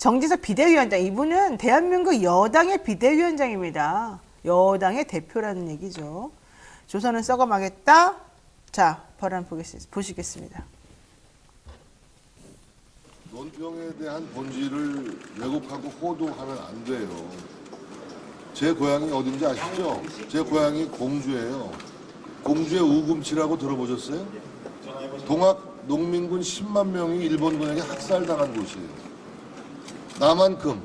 정진석 비대위원장, 이분은 대한민국 여당의 비대위원장입니다. 여당의 대표라는 얘기죠. 조선은 썩어가겠다. 자, 벌안 보시겠습니다. 논평에 대한 본질을 왜곡하고 호도하면 안 돼요. 제 고향이 어딘지 아시죠? 제 고향이 공주예요. 공주의 우금치라고 들어보셨어요? 동학 농민군 10만 명이 일본군에게 학살당한 곳이에요. 나만큼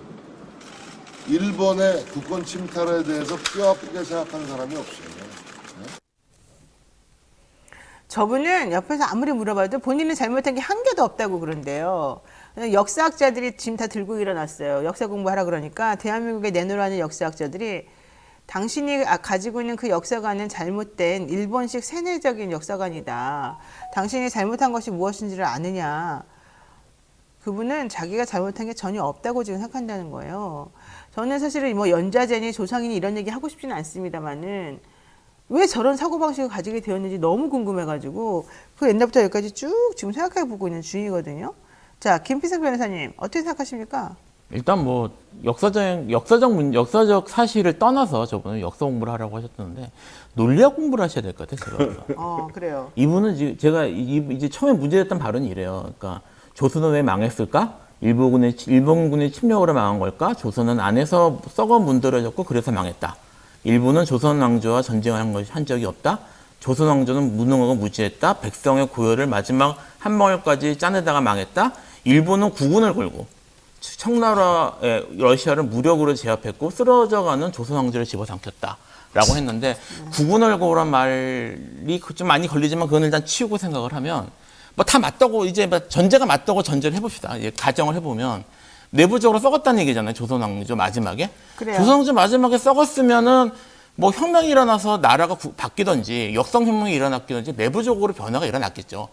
일본의 국권 침탈에 대해서 뼈아프게 생각하는 사람이 없어요. 저분은 옆에서 아무리 물어봐도 본인은 잘못한 게 한 개도 없다고 그런데요. 역사학자들이 지금 다 들고 일어났어요. 역사 공부하라 그러니까 대한민국에 내놓으라는 역사학자들이 당신이 가지고 있는 그 역사관은 잘못된 일본식 세뇌적인 역사관이다. 당신이 잘못한 것이 무엇인지를 아느냐. 그분은 자기가 잘못한 게 전혀 없다고 지금 생각한다는 거예요. 저는 사실은 뭐 연좌제니 조상이니 이런 얘기 하고 싶지는 않습니다만은 왜 저런 사고방식을 가지게 되었는지 너무 궁금해가지고 그 옛날부터 여기까지 쭉 지금 생각해보고 있는 중이거든요. 자, 김필석 변호사님 어떻게 생각하십니까? 일단 뭐 역사적 사실을 떠나서 저분은 역사 공부를 하라고 하셨는데 논리학 공부를 하셔야 될 것 같아요. 제가. 그래요. 이분은 제가 이제 처음에 문제됐던 발언이 이래요. 그러니까 조선은 왜 망했을까? 일본군의 침략으로 망한 걸까? 조선은 안에서 썩어 문드러졌고 그래서 망했다. 일본은 조선 왕조와 전쟁을 한 적이 없다. 조선 왕조는 무능하고 무지했다. 백성의 고열을 마지막 한 방울까지 짜내다가 망했다. 일본은 국운을 걸고 청나라의 러시아를 무력으로 제압했고 쓰러져가는 조선 왕조를 집어삼켰다라고 했는데 국운을 걸고란 말이 좀 많이 걸리지만 그건 일단 치우고 생각을 하면 뭐 다 맞다고 이제 뭐 전제가 맞다고 전제를 해봅시다. 이제 가정을 해보면 내부적으로 썩었다는 얘기잖아요. 조선 왕조 마지막에. 그래요. 조선 왕조 마지막에 썩었으면은 뭐 혁명이 일어나서 나라가 바뀌든지 역성혁명이 일어났든지 내부적으로 변화가 일어났겠죠.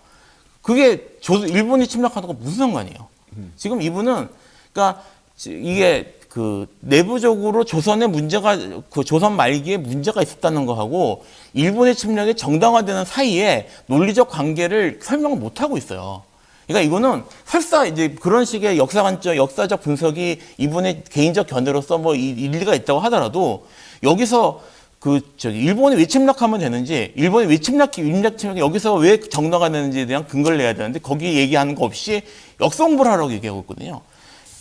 그게 일본이 침략하는 거 무슨 상관이에요? 지금 이분은 그러니까 이게 그 내부적으로 조선의 문제가 그 조선 말기에 문제가 있었다는 거하고 일본의 침략이 정당화되는 사이에 논리적 관계를 설명을 못 하고 있어요. 그러니까 이거는 설사 이제 그런 식의 역사적 분석이 이분의 개인적 견해로서 뭐 일리가 있다고 하더라도 여기서 일본이 왜 침략하면 되는지, 일본이 왜 침략 여기서 왜 정당화 되는지에 대한 근거를 내야 되는데 거기 얘기하는 거 없이 역사 공부를 하라고 얘기하고 있거든요.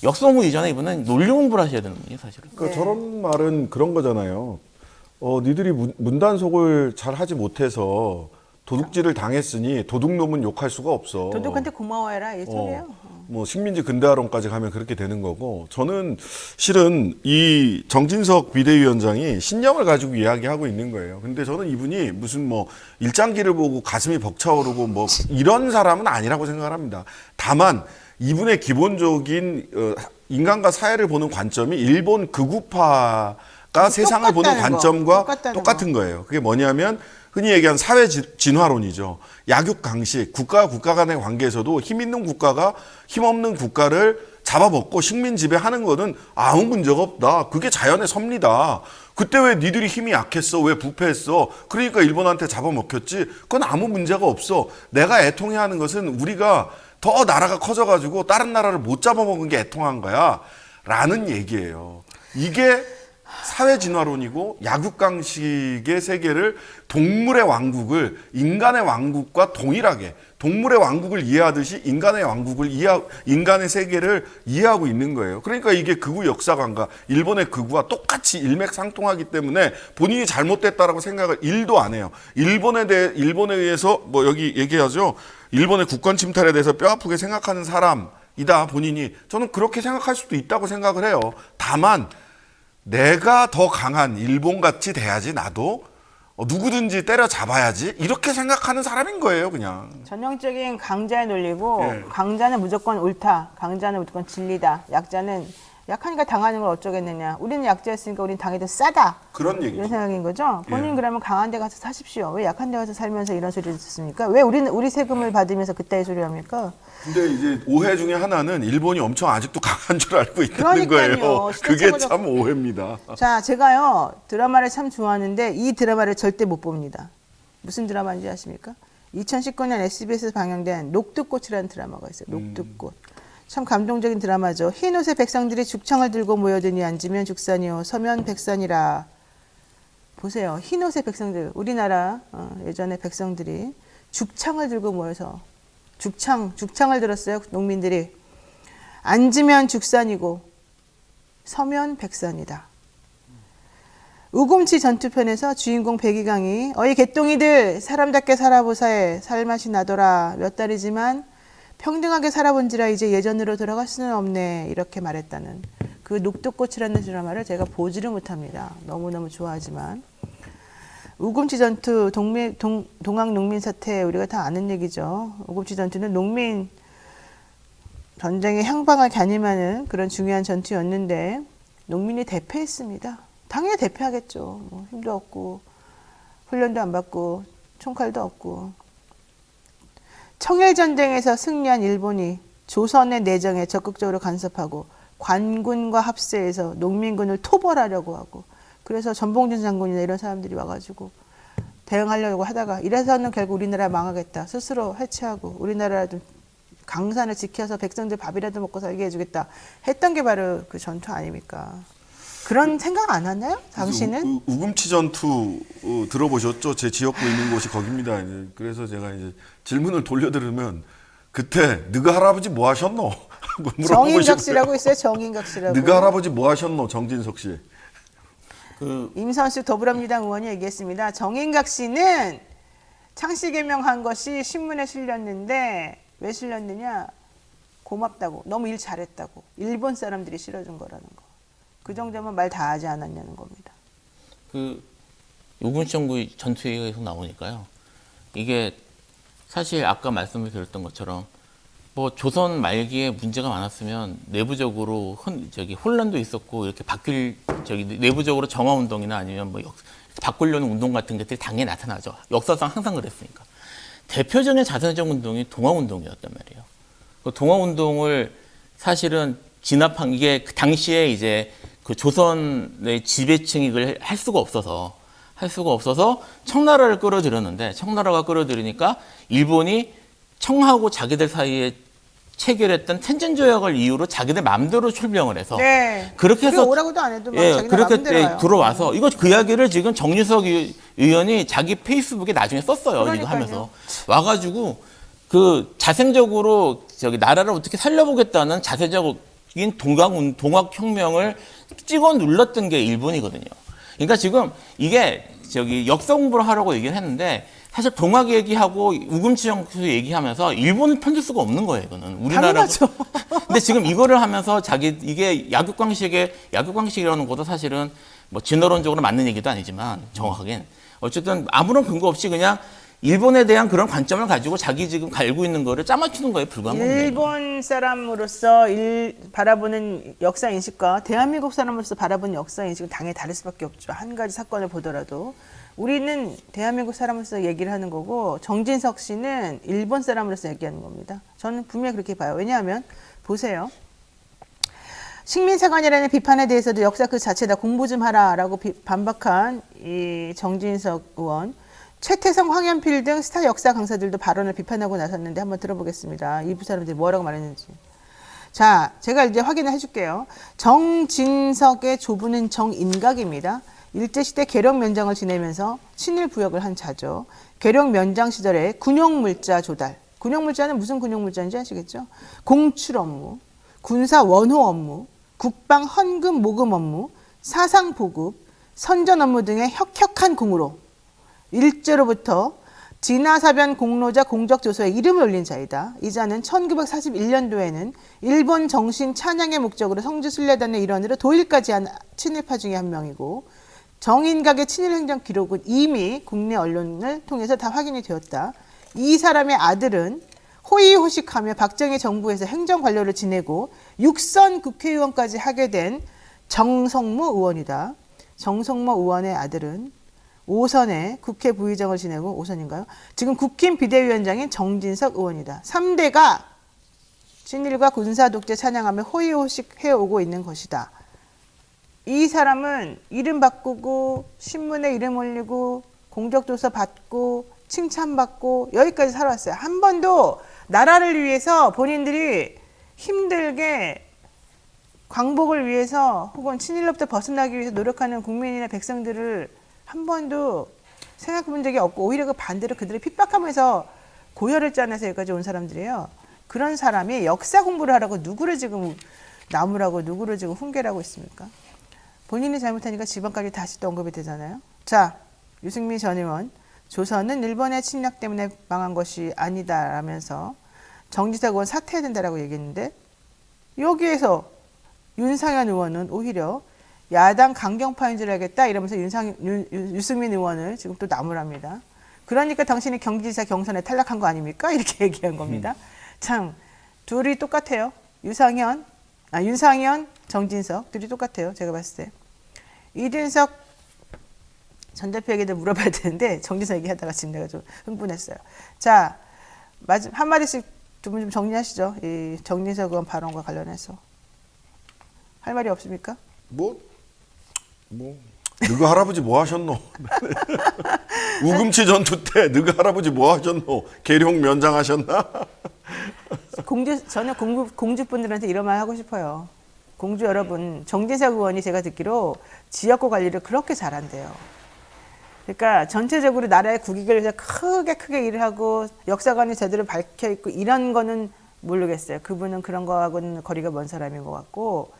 역사 공부 이전에 이분은 논리 공부를 하셔야 되는 거예요, 사실은. 그러니까 저런 말은 그런 거잖아요. 니들이 문단속을 잘 하지 못해서 도둑질을 당했으니 도둑놈은 욕할 수가 없어. 도둑한테 고마워해라 이 소리예요. 뭐 식민지 근대화론까지 가면 그렇게 되는 거고, 저는 실은 이 정진석 비대위원장이 신념을 가지고 이야기하고 있는 거예요. 근데 저는 이분이 무슨 뭐 일장기를 보고 가슴이 벅차오르고 뭐 이런 사람은 아니라고 생각을 합니다. 다만 이분의 기본적인 인간과 사회를 보는 관점이 일본 극우파가 세상을 보는 관점과 똑같은 거예요. 그게 뭐냐면 흔히 얘기하는 사회 진화론이죠. 약육강식, 국가와 국가 간의 관계에서도 힘 있는 국가가 힘없는 국가를 잡아먹고 식민 지배하는 거는 아무 문제가 없다. 그게 자연의 섭리다. 그때 왜 니들이 힘이 약했어? 왜 부패했어? 그러니까 일본한테 잡아먹혔지. 그건 아무 문제가 없어. 내가 애통해하는 것은 우리가 더 나라가 커져가지고 다른 나라를 못 잡아먹은 게 애통한 거야. 라는 얘기예요. 이게 사회 진화론이고 약육강식의 세계를 동물의 왕국을 인간의 왕국과 동일하게 동물의 왕국을 이해하듯이 인간의 세계를 이해하고 있는 거예요. 그러니까 이게 극우 역사관과 일본의 극우와 똑같이 일맥상통하기 때문에 본인이 잘못됐다라고 생각을 1도 안 해요. 일본에 의해서 뭐 여기 얘기하죠. 일본의 국권 침탈에 대해서 뼈아프게 생각하는 사람이다 본인이. 저는 그렇게 생각할 수도 있다고 생각을 해요. 다만 내가 더 강한 일본같이 돼야지 나도 누구든지 때려잡아야지 이렇게 생각하는 사람인 거예요. 그냥 전형적인 강자의 논리고 예. 강자는 무조건 옳다. 강자는 무조건 진리다. 약자는 약하니까 당하는 걸 어쩌겠느냐. 우리는 약자였으니까 우리는 당해도 싸다. 그런 얘기죠. 이런 생각인 거죠. 본인 예. 그러면 강한 데 가서 사십시오. 왜 약한 데 가서 살면서 이런 소리를 듣습니까? 왜 우리 세금을 받으면서 그따위 소리 합니까? 근데 이제 오해 중에 하나는 일본이 엄청 아직도 강한 줄 알고 있다는 그러니까요. 거예요. 그게 참 오해입니다. 자, 제가요 드라마를 참 좋아하는데 이 드라마를 절대 못 봅니다. 무슨 드라마인지 아십니까? 2019년 SBS에서 방영된 녹두꽃이라는 드라마가 있어요. 녹두꽃. 참 감동적인 드라마죠. 흰 옷의 백성들이 죽창을 들고 모여드니 앉으면 죽산이요 서면 백산이라. 보세요. 흰 옷의 백성들, 우리나라 예전에 백성들이 죽창을 들고 모여서 죽창을 들었어요. 농민들이. 앉으면 죽산이고 서면 백산이다. 우금치 전투편에서 주인공 백이강이 어이 개똥이들 사람답게 살아보사에 살맛이 나더라. 몇 달이지만 평등하게 살아본지라 이제 예전으로 돌아갈 수는 없네. 이렇게 말했다는 그 녹두꽃이라는 드라마를 제가 보지를 못합니다. 너무너무 좋아하지만 우금치 전투 동학 농민 사태 우리가 다 아는 얘기죠. 우금치 전투는 농민 전쟁의 향방을 겨냥하는 그런 중요한 전투였는데 농민이 대패했습니다. 당연히 대패하겠죠. 뭐 힘도 없고 훈련도 안 받고 총칼도 없고. 청일전쟁에서 승리한 일본이 조선의 내정에 적극적으로 간섭하고 관군과 합세해서 농민군을 토벌하려고 하고 그래서 전봉준 장군이나 이런 사람들이 와가지고 대응하려고 하다가 이래서는 결국 우리나라 망하겠다. 스스로 해체하고 우리나라도 강산을 지켜서 백성들 밥이라도 먹고 살게 해주겠다 했던 게 바로 그 전투 아닙니까? 그런 생각 안 하나요? 당신은? 우금치 전투 들어보셨죠? 제 지역구 있는 곳이 거기입니다. 이제 그래서 제가 이제 질문을 돌려들으면 그때 너가 할아버지 뭐 하셨노? 정인각 씨라고 있어요. 정인각 씨라고. 너가 할아버지 뭐 하셨노? 정진석 씨. 임선숙 더불어민주당 의원이 얘기했습니다. 정인각 씨는 창씨 개명한 것이 신문에 실렸는데 왜 실렸느냐? 고맙다고. 너무 일 잘했다고. 일본 사람들이 실어준 거라는 거. 그 정도면 말 다 하지 않았냐는 겁니다. 그 우금정부 전투 얘기가 계속 나오니까요. 이게 사실 아까 말씀을 드렸던 것처럼 뭐 조선 말기에 문제가 많았으면 내부적으로 혼란도 있었고 이렇게 내부적으로 정화 운동이나 아니면 뭐 바꾸려는 운동 같은 것들이 당연히 나타나죠. 역사상 항상 그랬으니까. 대표적인 자선적 운동이 동화 운동이었단 말이에요. 그 동화 운동을 사실은 진압한 이게 그 당시에 이제 그 조선의 지배층이 이걸 할 수가 없어서 청나라를 끌어들였는데 청나라가 끌어들이니까 일본이 청하고 자기들 사이에 체결했던 텐전 조약을 이유로 자기들 마음대로 출병을 해서 그렇게 해서 오라고도 안 해도 막 자기들 그렇게 마음대로 와요. 들어와서 이거 그 이야기를 지금 정유석 의원이 자기 페이스북에 나중에 썼어요. 그러니까요. 이거 하면서 와가지고 그 자생적으로 나라를 어떻게 살려보겠다는 자세적인 동학혁명을 찍어 눌렀던 게 일본이거든요. 그러니까 지금 이게 역사 공부를 하라고 얘기를 했는데 사실 동학 얘기하고 우금치 정수 얘기하면서 일본을 편들 수가 없는 거예요. 이거는 우리나라. 근데 지금 이거를 하면서 이게 약육강식이라는 것도 사실은 뭐 진화론적으로 맞는 얘기도 아니지만 정확하게는 어쨌든 아무런 근거 없이 그냥 일본에 대한 그런 관점을 가지고 자기 지금 갈고 있는 거를 짜맞추는 거에 불과한 겁니다. 일본 사람으로서 바라보는 역사 인식과 대한민국 사람으로서 바라보는 역사 인식은 당연히 다를 수밖에 없죠. 한 가지 사건을 보더라도. 우리는 대한민국 사람으로서 얘기를 하는 거고 정진석 씨는 일본 사람으로서 얘기하는 겁니다. 저는 분명히 그렇게 봐요. 왜냐하면 보세요. 식민사관이라는 비판에 대해서도 역사 그 자체다 공부 좀 하라라고 반박한 이 정진석 의원. 최태성, 황현필 등 스타 역사 강사들도 발언을 비판하고 나섰는데 한번 들어보겠습니다. 이부 사람들이 뭐라고 말했는지. 자, 제가 이제 확인을 해줄게요. 정진석의 조부는 정인각입니다. 일제시대 계룡면장을 지내면서 친일부역을 한 자죠. 계룡면장 시절에 군용물자 조달. 군용물자는 무슨 군용물자인지 아시겠죠? 공출 업무, 군사 원호 업무, 국방 헌금 모금 업무, 사상 보급, 선전 업무 등의 혁혁한 공으로 일제로부터 진화사변 공로자 공적조서에 이름을 올린 자이다. 이 자는 1941년도에는 일본 정신 찬양의 목적으로 성지순례단의 일원으로 도일까지 한 친일파 중에 한 명이고 정인각의 친일행정 기록은 이미 국내 언론을 통해서 다 확인이 되었다. 이 사람의 아들은 호의호식하며 박정희 정부에서 행정관료를 지내고 육선 국회의원까지 하게 된 정성무 의원이다. 정성무 의원의 아들은 5선에 국회 부의장을 지내고 5선인가요? 지금 국힘 비대위원장인 정진석 의원이다. 3대가 친일과 군사 독재 찬양하며 호의호식 해오고 있는 것이다. 이 사람은 이름 바꾸고 신문에 이름 올리고 공적조서 받고 칭찬받고 여기까지 살아왔어요. 한 번도 나라를 위해서 본인들이 힘들게 광복을 위해서 혹은 친일로부터 벗어나기 위해서 노력하는 국민이나 백성들을 한 번도 생각해 본 적이 없고 오히려 그 반대로 그들을 핍박하면서 고열을 짜내서 여기까지 온 사람들이에요. 그런 사람이 역사 공부를 하라고 누구를 지금 나무라고 누구를 지금 훈계라고 있습니까? 본인이 잘못하니까 지방까지 다시 또 언급이 되잖아요. 자, 유승민 전 의원, 조선은 일본의 침략 때문에 망한 것이 아니다라면서 정지석 의원 사퇴해야 된다라고 얘기했는데 여기에서 윤상현 의원은 오히려 야당 강경파인 줄 알겠다 이러면서 유승민 의원을 지금 또 나무랍니다. 그러니까 당신이 경기지사 경선에 탈락한 거 아닙니까? 이렇게 얘기한 겁니다. 참 둘이 똑같아요. 윤상현, 정진석 둘이 똑같아요. 제가 봤을 때. 이준석 전 대표에게도 물어봐야 되는데 정진석 얘기하다가 지금 내가 좀 흥분했어요. 자, 한마디씩 두 분 좀 정리하시죠. 이 정진석 의원 발언과 관련해서. 할 말이 없습니까? 뭐 너가 할아버지 뭐 하셨노? 우금치 전투 때 너가 할아버지 뭐 하셨노? 계룡 면장하셨나? 저는 공주분들한테 이런 말 하고 싶어요. 공주 여러분, 정진석 의원이 제가 듣기로 지역구 관리를 그렇게 잘한대요. 그러니까 전체적으로 나라의 국익을 위해서 크게 일을 하고 역사관이 제대로 밝혀 있고 이런 거는 모르겠어요. 그분은 그런 거하고는 거리가 먼 사람인 것 같고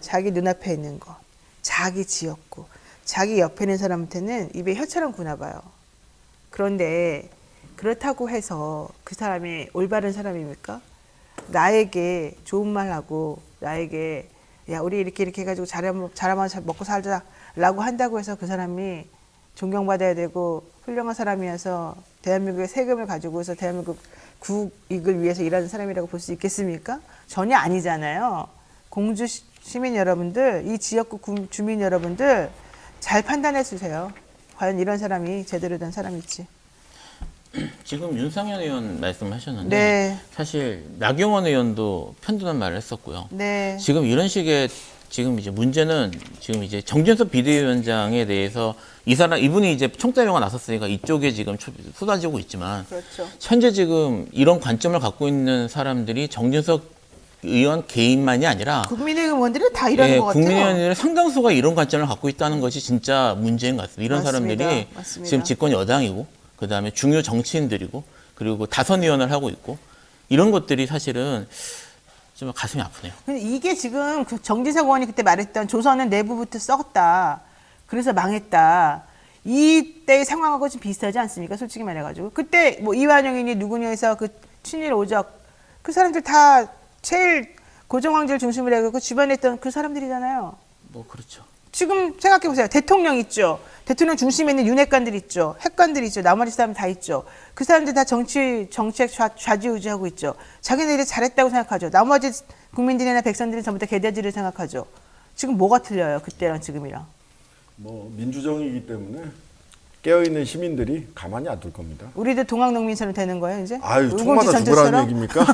자기 눈앞에 있는 거, 자기 지역구, 자기 옆에 있는 사람한테는 입에 혀처럼 구나 봐요. 그런데 그렇다고 해서 그 사람이 올바른 사람입니까? 나에게 좋은 말 하고 나에게 야 우리 이렇게 해가지고 잘하면 먹고 살자라고 한다고 해서 그 사람이 존경받아야 되고 훌륭한 사람이어서 대한민국의 세금을 가지고서 대한민국 국익을 위해서 일하는 사람이라고 볼 수 있겠습니까? 전혀 아니잖아요. 공주 시민 여러분들, 이 지역구 주민 여러분들 잘 판단해 주세요. 과연 이런 사람이 제대로 된 사람일지. 지금 윤상현 의원 말씀하셨는데 네. 사실 나경원 의원도 편드는 말을 했었고요. 네. 지금 이런 식의 지금 이제 문제는 지금 이제 정진석 비대위원장에 대해서 이분이 이제 총대명가 나섰으니까 이쪽에 지금 쏟아지고 있지만 그렇죠. 현재 지금 이런 관점을 갖고 있는 사람들이 정진석 의원 개인만이 아니라 국민의힘 의원들은 다 이러는 것 같아요. 국민의원들의 상당수가 이런 관점을 갖고 있다는 것이 진짜 문제인 것 같습니다. 이런 맞습니다. 사람들이 맞습니다. 지금 집권 여당이고 그다음에 중요 정치인들이고 그리고 다선 의원을 하고 있고 이런 것들이 사실은 좀 가슴이 아프네요. 근데 이게 지금 그 정진석 의원이 그때 말했던 조선은 내부부터 썩었다. 그래서 망했다. 이때의 상황하고 좀 비슷하지 않습니까? 솔직히 말해가지고. 그때 뭐 이완용이니 누구니 해서 그 친일 오적 그 사람들 다 제일 고종황제를 중심으로 해서 주변에 있던 그 사람들이잖아요. 뭐 그렇죠. 지금 생각해보세요. 대통령 있죠. 대통령 중심에 있는 윤핵관들 있죠. 핵관들 있죠. 나머지 사람 다 있죠. 그 사람들 다 정책 좌지우지하고 있죠. 자기네들이 잘했다고 생각하죠. 나머지 국민들이나 백성들은 전부 다 개돼지를 생각하죠. 지금 뭐가 틀려요? 그때랑 지금이랑. 뭐 민주정이기 때문에 깨어있는 시민들이 가만히 안 둘 겁니다. 우리도 동학농민처럼 되는 거예요, 이제? 아유, 울공지 총마다 전투처럼? 죽으라는 얘기입니까?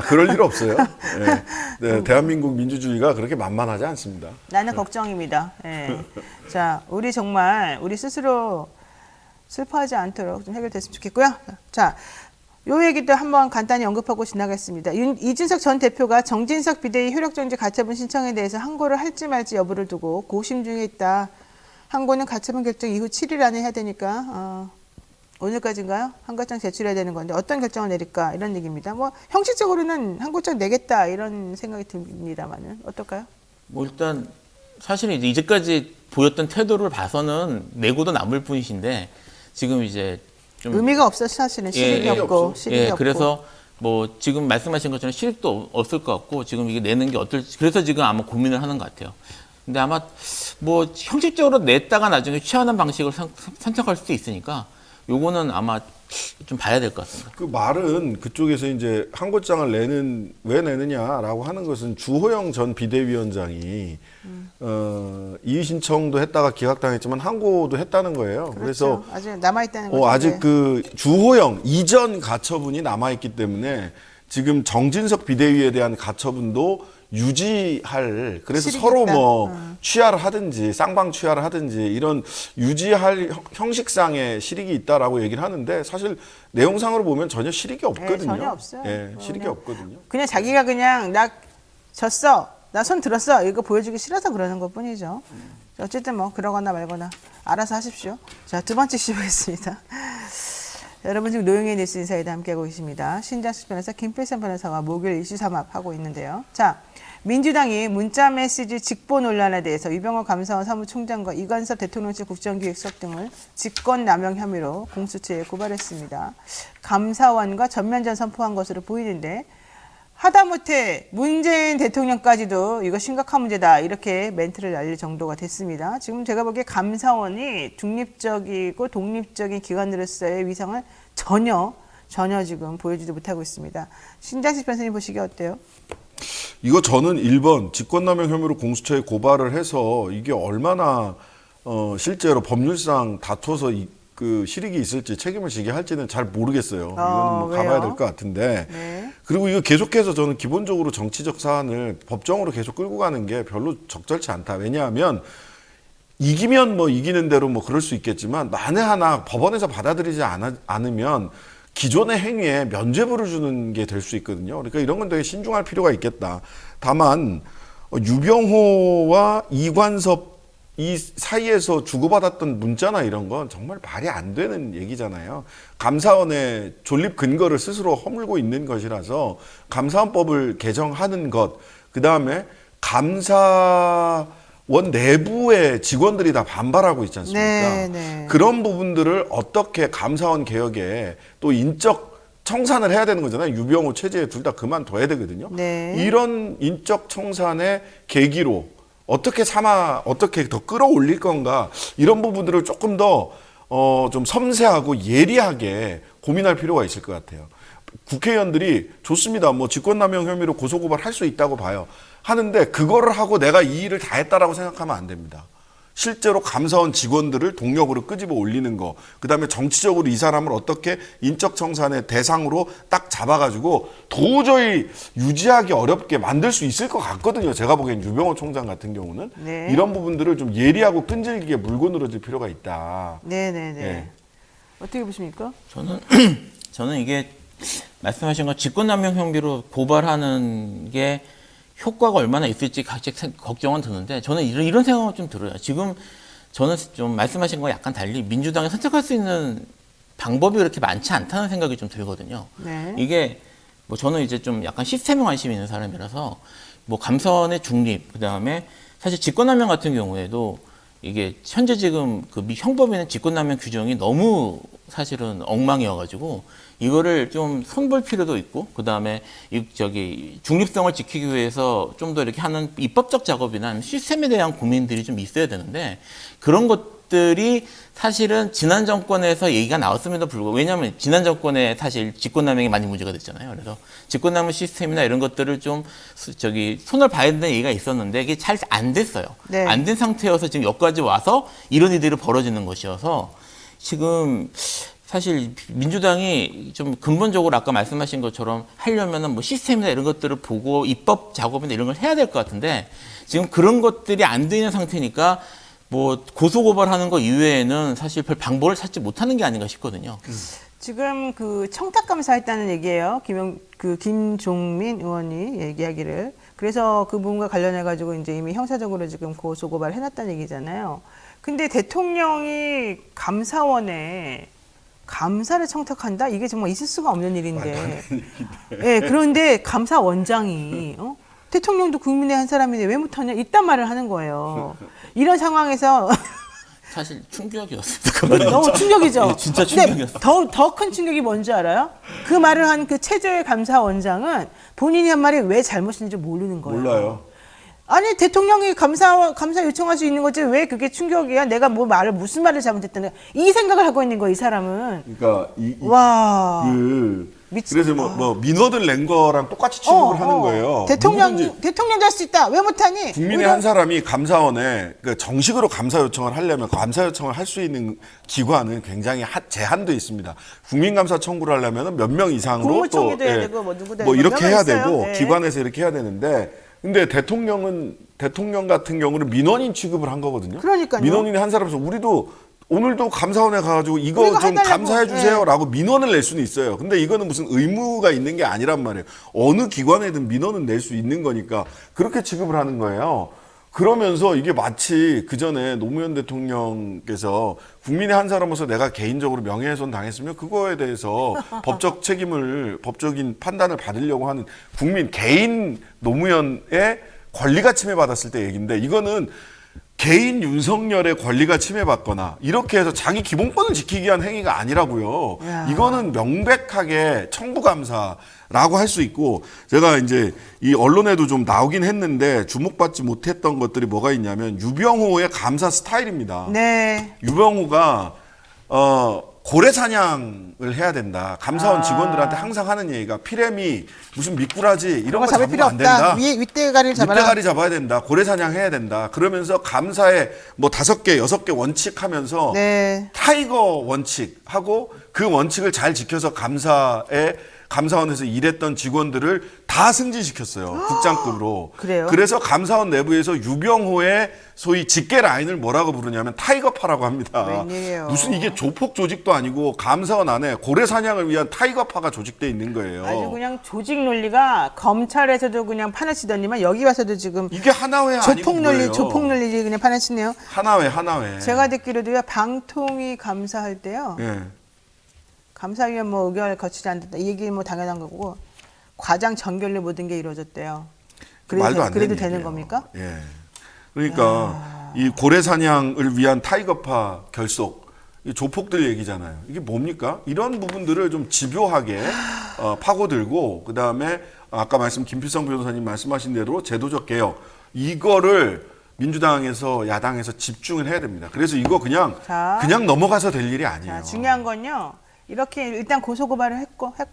그럴 일 없어요. 네. 네, 대한민국 민주주의가 그렇게 만만하지 않습니다. 나는 걱정입니다. 예. 자, 우리 정말 우리 스스로 슬퍼하지 않도록 좀 해결됐으면 좋겠고요. 자, 요 얘기도 한번 간단히 언급하고 지나가겠습니다. 이준석 전 대표가 정진석 비대위 효력정지 가처분 신청에 대해서 항고를 할지 말지 여부를 두고 고심 중에 있다. 항고는 가처분 결정 이후 7일 안에 해야 되니까 오늘까지인가요? 항고장 제출해야 되는 건데 어떤 결정을 내릴까 이런 얘기입니다. 뭐 형식적으로는 항고장 내겠다 이런 생각이 듭니다만은 어떨까요? 뭐 일단 사실은 이제까지 보였던 태도를 봐서는 내고도 남을 뿐이신데 지금 이제 좀 의미가 없어 사실은 실익이 없고 실익이 없고. 그래서 뭐 지금 말씀하신 것처럼 실익도 없을 것 같고 지금 이게 내는 게 어떨지 그래서 지금 아마 고민을 하는 것 같아요. 근데 아마 뭐 형식적으로 냈다가 나중에 취하는 방식을 선택할 수도 있으니까 요거는 아마 좀 봐야 될 것 같습니다. 그 말은 그쪽에서 이제 항고장을 왜 내느냐라고 하는 것은 주호영 전 비대위원장이 이의 신청도 했다가 기각당했지만 항고도 했다는 거예요. 그렇죠. 그래서 아직 남아 있다는 거죠. 아직 그 주호영 이전 가처분이 남아 있기 때문에 지금 정진석 비대위에 대한 가처분도 유지할 그래서 실익이 서로 있다. 뭐 취하를 하든지 쌍방 취하를 하든지 이런 유지할 형식상의 실익이 있다라고 얘기를 하는데 사실 내용상으로 보면 전혀 실익이 없거든요. 전혀 없어요. 예, 실익이 그냥 없거든요. 그냥 자기가 그냥 나 졌어, 나 손 들었어 이거 보여주기 싫어서 그러는 것뿐이죠. 어쨌든 뭐 그러거나 말거나 알아서 하십시오. 자, 두 번째 이슈 보겠습니다. 여러분 지금 노영의 뉴스 인사이드 함께하고 계십니다. 신장식 변호사 김필선 변호사와 목요일 이슈 삼합하고 있는데요. 자, 민주당이 문자메시지 직보 논란에 대해서 유병호 감사원 사무총장과 이관섭 대통령실 국정기획수석 등을 직권남용 혐의로 공수처에 고발했습니다. 감사원과 전면전 선포한 것으로 보이는데 하다못해 문재인 대통령까지도 이거 심각한 문제다 이렇게 멘트를 날릴 정도가 됐습니다. 지금 제가 보기에 감사원이 중립적이고 독립적인 기관으로서의 위상을 전혀 지금 보여주지 못하고 있습니다. 신장식 변호사님 보시기에 어때요? 이거 저는 1번 직권남용 혐의로 공수처에 고발을 해서 이게 얼마나 실제로 법률상 다투어서 그 실익이 있을지 책임을 지게 할지는 잘 모르겠어요. 이거는 뭐 가봐야 왜요? 될 것 같은데. 네. 그리고 이거 계속해서 저는 기본적으로 정치적 사안을 법정으로 계속 끌고 가는 게 별로 적절치 않다. 왜냐하면 이기면 뭐 이기는 대로 뭐 그럴 수 있겠지만 만에 하나 법원에서 받아들이지 않으면 기존의 행위에 면죄부를 주는 게 될 수 있거든요. 그러니까 이런 건 되게 신중할 필요가 있겠다. 다만 유병호와 이관섭 이 사이에서 주고받았던 문자나 이런 건 정말 말이 안 되는 얘기잖아요. 감사원의 존립 근거를 스스로 허물고 있는 것이라서 감사원법을 개정하는 것, 그 다음에 감사원 내부의 직원들이 다 반발하고 있지 않습니까? 네. 그런 부분들을 어떻게 감사원 개혁에 또 인적 청산을 해야 되는 거잖아요. 유병호, 최재해 둘 다 그만둬야 되거든요. 네. 이런 인적 청산의 계기로 어떻게 더 끌어올릴 건가 이런 부분들을 조금 더 좀 섬세하고 예리하게 고민할 필요가 있을 것 같아요. 국회의원들이 좋습니다. 뭐 직권남용 혐의로 고소고발 할 수 있다고 봐요. 하는데 그거를 하고 내가 이 일을 다 했다라고 생각하면 안 됩니다. 실제로 감사원 직원들을 동력으로 끄집어 올리는 거, 그다음에 정치적으로 이 사람을 어떻게 인적 청산의 대상으로 딱 잡아가지고 도저히 유지하기 어렵게 만들 수 있을 것 같거든요. 제가 보기엔 유병호 총장 같은 경우는 네. 이런 부분들을 좀 예리하고 끈질기게 물고 늘어질 필요가 있다. 네네네. 예. 어떻게 보십니까? 저는 이게 말씀하신 것 직권남용 혐의로 고발하는 게 효과가 얼마나 있을지 각각 걱정은 드는데 저는 이런 생각은 좀 들어요. 지금 저는 좀 말씀하신 거 약간 달리 민주당이 선택할 수 있는 방법이 그렇게 많지 않다는 생각이 좀 들거든요. 네. 이게 뭐 저는 이제 좀 약간 시스템에 관심이 있는 사람이라서 뭐 감사원의 중립, 그 다음에 사실 직권남용 같은 경우에도 이게 현재 지금 그 형법에는 직권남용 규정이 너무 사실은 엉망이어가지고 이거를 좀 손볼 필요도 있고 그 다음에 중립성을 지키기 위해서 좀 더 이렇게 하는 입법적 작업이나 시스템에 대한 고민들이 좀 있어야 되는데 그런 것들이 사실은 지난 정권에서 얘기가 나왔음에도 불구하고 왜냐하면 지난 정권에 사실 직권남용이 많이 문제가 됐잖아요. 그래서 직권남용 시스템이나 이런 것들을 좀 손을 봐야 된다는 얘기가 있었는데 이게 잘 안 됐어요. 네. 안 된 상태여서 지금 여기까지 와서 이런 일들이 벌어지는 것이어서 지금 사실 민주당이 좀 근본적으로 아까 말씀하신 것처럼 하려면은 뭐 시스템이나 이런 것들을 보고 입법 작업이나 이런 걸 해야 될 것 같은데 지금 그런 것들이 안 되는 상태니까 뭐 고소고발하는 거 이외에는 사실 별 방법을 찾지 못하는 게 아닌가 싶거든요. 지금 그 청탁감사 했다는 얘기예요. 김종민 의원이 얘기하기를. 그래서 그 부분과 관련해 가지고 이제 이미 형사적으로 지금 고소고발을 해놨다는 얘기잖아요. 근데 대통령이 감사원에 감사를 청탁한다? 이게 정말 있을 수가 없는 일인데. 예, 그런데 감사원장이 대통령도 국민의 한 사람인데 왜 못하냐? 이딴 말을 하는 거예요. 이런 상황에서 사실 충격이었어요. 너무 충격이죠. 예, 진짜 충격이었어요. 더 큰 충격이 뭔지 알아요? 그 말을 한 그 최재해 감사원장은 본인이 한 말이 왜 잘못인지 모르는 거예요. 몰라요. 아니 대통령이 감사 요청할 수 있는 거지 왜 그게 충격이야? 내가 무슨 말을 잘못했다는 이 생각을 하고 있는 거야 이 사람은. 그러니까 와. 그래서 뭐 민원을 낸 거랑 똑같이 취급을 하는 거예요. 누구든지 대통령 될 수 있다. 왜 못하니? 국민의 한 사람이 감사원에 정식으로 감사 요청을 하려면 감사 요청을 할 수 있는 기관은 굉장히 제한도 있습니다. 국민감사 청구를 하려면 몇 명 이상으로 국무총리도 해야 되고 뭐 누구도 뭐 이렇게 해야 있어요. 되고 예. 기관에서 이렇게 해야 되는데 근데 대통령 같은 경우는 민원인 취급을 한 거거든요. 그러니까요. 민원인이 한 사람에서 우리도 오늘도 감사원에 가가지고 이거 우리가 좀 해달라고. 감사해 주세요라고 민원을 낼 수는 있어요. 근데 이거는 무슨 의무가 있는 게 아니란 말이에요. 어느 기관에든 민원은 낼 수 있는 거니까 그렇게 취급을 하는 거예요. 그러면서 이게 마치 그 전에 노무현 대통령께서 국민의 한 사람으로서 내가 개인적으로 명예훼손 당했으면 그거에 대해서 법적인 판단을 받으려고 하는 개인 노무현의 권리가 침해받았을 때 얘기인데 이거는 개인 윤석열의 권리가 침해받거나 이렇게 해서 자기 기본권을 지키기 위한 행위가 아니라고요. 야. 이거는 명백하게 청구감사라고 할 수 있고 제가 이제 이 언론에도 좀 나오긴 했는데 주목받지 못했던 것들이 뭐가 있냐면 유병호의 감사 스타일입니다. 네. 유병호가 고래 사냥을 해야 된다. 감사원 직원들한테 항상 하는 얘기가 피레미 무슨 미꾸라지 이런 거 잡을 잡으면 필요 안 된다. 없다. 윗대가리를 잡아라. 윗대가리 잡아야 된다. 고래 사냥해야 된다. 그러면서 감사에 뭐 5개, 6개 원칙하면서 네. 타이거 원칙하고 그 원칙을 잘 지켜서 감사원에서 일했던 직원들을 다 승진시켰어요. 국장급으로. 그래요? 그래서 감사원 내부에서 유병호의 소위 직계 라인을 뭐라고 부르냐면 타이거파라고 합니다. 웬일이에요? 무슨 이게 조폭 조직도 아니고 감사원 안에 고래 사냥을 위한 타이거파가 조직돼 있는 거예요. 아주 그냥 조직 논리가 검찰에서도 그냥 판을 치더니만 여기 와서도 지금 이게 하나회 아니고 뭐예요? 조폭 논리 그냥 판을 치네요. 하나회. 제가 듣기로도요 방통위 감사할 때요. 예. 감사위원 뭐 의견을 거치지 않는다. 이 얘기 뭐 당연한 거고 과장 전결로 모든 게 이루어졌대요. 말도 안 그래도 되는 되는 얘기예요. 겁니까? 예. 그러니까 이 고래 사냥을 위한 타이거파 결속, 이 조폭들 얘기잖아요. 이게 뭡니까? 이런 부분들을 좀 집요하게 파고들고 그 다음에 아까 김필성 변호사님 말씀하신 대로 제도적 개혁 이거를 민주당에서 야당에서 집중을 해야 됩니다. 그래서 이거 그냥 넘어가서 될 일이 아니에요. 자, 중요한 건요. 이렇게 일단 고소고발을